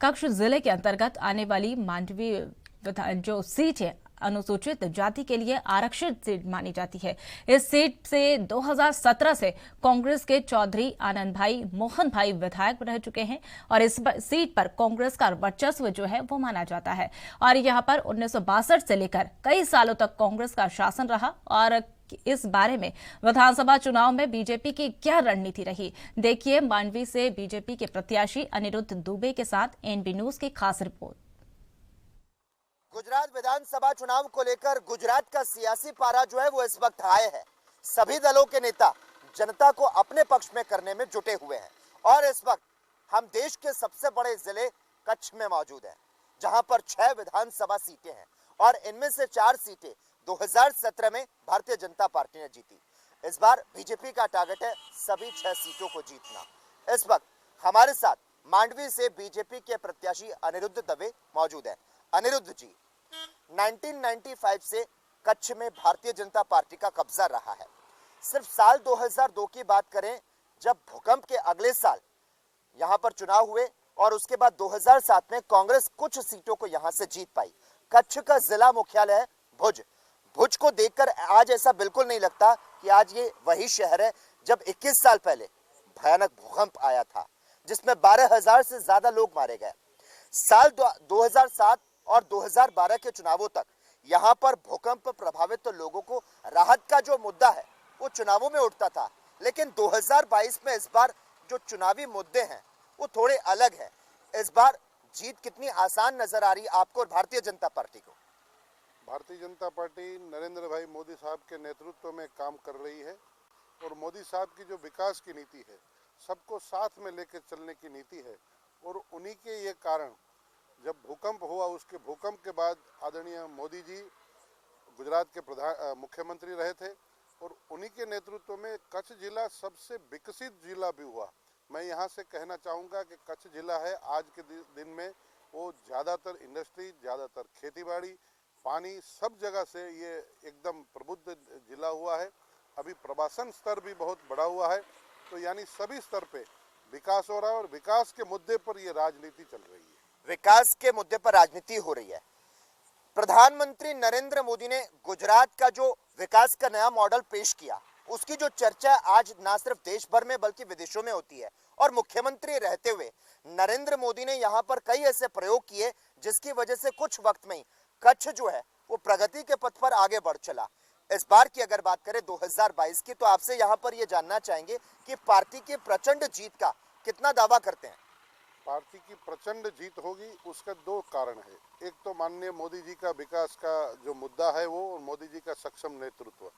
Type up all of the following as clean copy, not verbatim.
कक्ष जिले के अंतर्गत आने वाली मांडवी जो सीट है अनुसूचित जाति के लिए आरक्षित सीट मानी जाती है। इस सीट से 2017 से कांग्रेस के चौधरी आनंद भाई मोहन भाई विधायक रह चुके हैं और इस सीट पर कांग्रेस का वर्चस्व जो है वो माना जाता है। और यहां पर 1962 से लेकर कई सालों तक कांग्रेस का शासन रहा। और इस बारे में विधानसभा चुनाव में बीजेपी की क्या रणनीति रही, देखिए मांडवी से बीजेपी के प्रत्याशी अनिरुद्ध दुबे के साथ एनबी न्यूज की खास रिपोर्ट। गुजरात विधानसभा चुनाव को लेकर गुजरात का सियासी पारा जो है वो इस वक्त हाई है। सभी दलों के नेता जनता को अपने पक्ष में करने में जुटे हुए हैं और इस वक्त हम देश के सबसे बड़े जिले कच्छ में मौजूद हैं, जहां पर 6 विधानसभा सीटें हैं और इनमें से 4 सीटें 2017 में भारतीय जनता पार्टी ने जीती। इस बार बीजेपी का टारगेट है सभी 6 सीटों को जीतना। इस वक्त हमारे साथ मांडवी से बीजेपी के प्रत्याशी अनिरुद्ध दवे मौजूद हैं। अनिरुद्ध जी, 1995 से कच्छ में भारतीय जनता पार्टी का कब्जा रहा है। सिर्फ साल 2002 की बात करें, जब भूकंप के अगले साल यहां पर चुनाव हुए और उसके बाद 2007 में कांग्रेस कुछ सीटों को यहां से जीत पाई। कच्छ का जिला मुख्यालय है भुज। भुज को देखकर आज ऐसा बिल्कुल नहीं लगता कि आज ये वही शहर है जब 21 साल पहले भयानक भूकंप आया था, जिसमें 12,000 से ज्यादा लोग मारे गए। साल 2007 और 2012 के चुनावों तक यहां पर भूकंप प्रभावित लोगों को राहत का जो मुद्दा है वो चुनावों में उठता था, लेकिन 2022 में इस बार जो चुनावी मुद्दे हैं वो थोड़े अलग हैं। इस बार जीत कितनी आसान नजर आ रही है आपको और भारतीय जनता पार्टी को? भारतीय जनता पार्टी नरेंद्र भाई मोदी साहब के नेतृत्व में काम कर रही है और मोदी साहब की जो विकास की नीति है, सबको साथ में लेकर चलने की नीति है और उन्हीं के ये कारण जब भूकंप हुआ, उसके भूकंप के बाद आदरणीय मोदी जी गुजरात के मुख्यमंत्री रहे थे और उन्हीं के नेतृत्व में कच्छ जिला सबसे विकसित जिला भी हुआ। मैं यहाँ से कहना चाहूँगा कि कच्छ जिला है आज के दिन में वो ज़्यादातर इंडस्ट्री, ज़्यादातर खेतीबाड़ी, पानी, सब जगह से ये एकदम प्रबुद्ध जिला हुआ है। अभी प्रवासन स्तर भी बहुत बड़ा हुआ है, तो यानी सभी स्तर पे विकास हो रहा है और विकास के मुद्दे पर ये राजनीति चल रही है। विकास के मुद्दे पर राजनीति हो रही है। प्रधानमंत्री नरेंद्र मोदी ने गुजरात का जो विकास का नया मॉडल पेश किया, उसकी जो चर्चा आज ना सिर्फ देश भर में बल्कि विदेशों में होती है और मुख्यमंत्री रहते हुए नरेंद्र मोदी ने यहाँ पर कई ऐसे प्रयोग किए जिसकी वजह से कुछ वक्त में ही कच्छ जो है वो प्रगति के पथ पर आगे बढ़ चला। इस बार की अगर बात करें 2022 की, तो आपसे यहाँ पर ये जानना चाहेंगे कि पार्टी की प्रचंड जीत का कितना दावा करते हैं? पार्टी की प्रचंड जीत होगी, उसका 2 कारण है। एक तो माननीय मोदी जी का विकास का जो मुद्दा है वो, और मोदी जी का सक्षम नेतृत्व,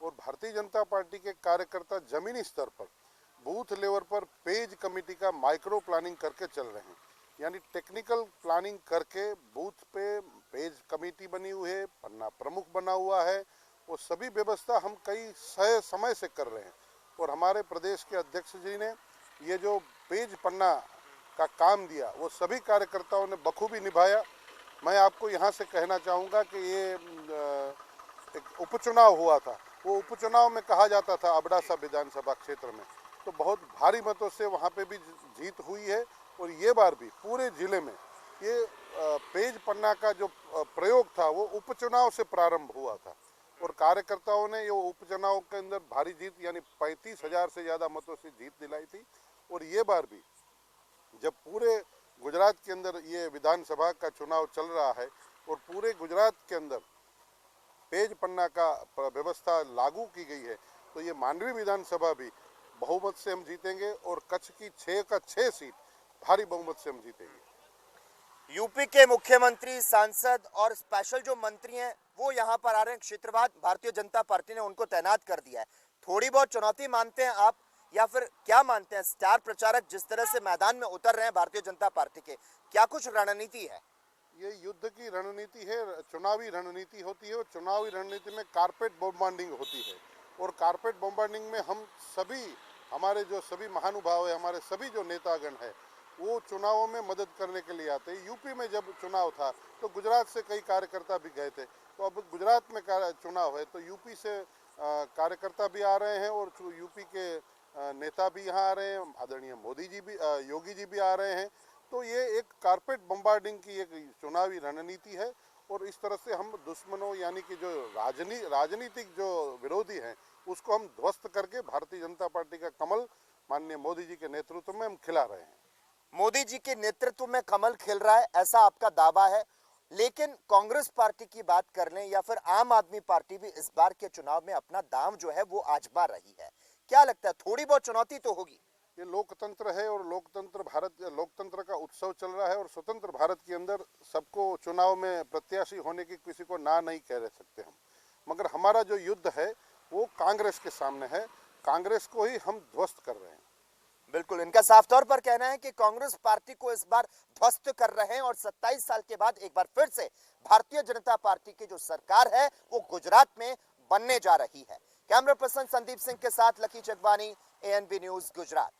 और भारतीय जनता पार्टी के कार्यकर्ता जमीनी स्तर पर बूथ लेवल पर पेज कमेटी का माइक्रो प्लानिंग करके चल रहे हैं। यानी टेक्निकल प्लानिंग करके बूथ पे पेज कमेटी बनी हुई है, पन्ना प्रमुख बना हुआ है, वो सभी व्यवस्था हम कई समय से कर रहे हैं और हमारे प्रदेश के अध्यक्ष जी ने ये जो पेज पन्ना का काम दिया वो सभी कार्यकर्ताओं ने बखूबी निभाया। मैं आपको यहाँ से कहना चाहूँगा कि ये एक उपचुनाव हुआ था, वो उपचुनाव में कहा जाता था अबडासा विधानसभा क्षेत्र में, तो बहुत भारी मतों से वहाँ पे भी जीत हुई है और ये बार भी पूरे जिले में ये पेज पन्ना का जो प्रयोग था वो उपचुनाव से प्रारंभ हुआ था और कार्यकर्ताओं ने ये उपचुनाव के अंदर भारी जीत यानी 35,000 से ज़्यादा मतों से जीत दिलाई थी। और ये बार भी जब पूरे गुजरात के अंदर ये विधानसभा का चुनाव चल रहा है और पूरे गुजरात के अंदर पेज पन्ना का व्यवस्था लागू की गई है, तो ये मांडवी विधानसभा भी बहुमत से हम जीतेंगे और कच्छ की 6 का 6 सीट भारी बहुमत से हम जीतेंगे। यूपी के मुख्यमंत्री, सांसद और स्पेशल जो मंत्री हैं वो यहाँ पर आ रहे हैं। क्षेत्रवाद भारतीय जनता पार्टी ने उनको तैनात कर दिया है। थोड़ी बहुत चुनौती मानते हैं आप या फिर क्या मानते हैं? स्टार प्रचारक जिस तरह से मैदान में उतर रहे हैं भारतीय जनता पार्टी के, क्या कुछ रणनीति है? ये युद्ध की रणनीति है, चुनावी रणनीति होती है और चुनावी रणनीति में कारपेट बॉम्बार्डिंग होती है और कारपेट बॉम्बार्डिंग में हम सभी, हमारे जो सभी महानुभाव है, हमारे सभी जो नेतागण है वो चुनावों में मदद करने के लिए आते हैं। यूपी में जब चुनाव था तो गुजरात से कई कार्यकर्ता भी गए थे, तो अब गुजरात में चुनाव है तो यूपी से कार्यकर्ता भी आ रहे हैं और यूपी के नेता भी यहाँ आ रहे हैं, आदरणीय मोदी जी भी, योगी जी भी आ रहे हैं। तो ये एक कारपेट बम्बार्डिंग की एक चुनावी रणनीति है और इस तरह से हम दुश्मनों यानी कि जो राजनीतिक जो विरोधी हैं उसको हम ध्वस्त करके भारतीय जनता पार्टी का कमल माननीय मोदी जी के नेतृत्व में हम खिला रहे हैं। मोदी जी के नेतृत्व में कमल खिल रहा है ऐसा आपका दावा है, लेकिन कांग्रेस पार्टी की बात कर लें या फिर आम आदमी पार्टी भी इस बार के चुनाव में अपना दांव जो है वो आजमा रही है। क्या लगता है, थोड़ी बहुत चुनौती तो होगी? ये लोकतंत्र है और लोकतंत्र का उत्सव चल रहा है और स्वतंत्र भारत के अंदर सबको चुनाव में प्रत्याशी होने की किसी को ना नहीं कह सकते हम, मगर हमारा जो युद्ध है वो कांग्रेस के सामने है, कांग्रेस को ही हम ध्वस्त कर रहे हैं। बिल्कुल, इनका साफ तौर पर कहना है कि कांग्रेस पार्टी को इस बार ध्वस्त कर रहे हैं और 27 साल के बाद एक बार फिर से भारतीय जनता पार्टी की जो सरकार है वो गुजरात में बनने जा रही है। कैमरा पर्सन संदीप सिंह के साथ लकी चकवानी, ANB न्यूज गुजरात।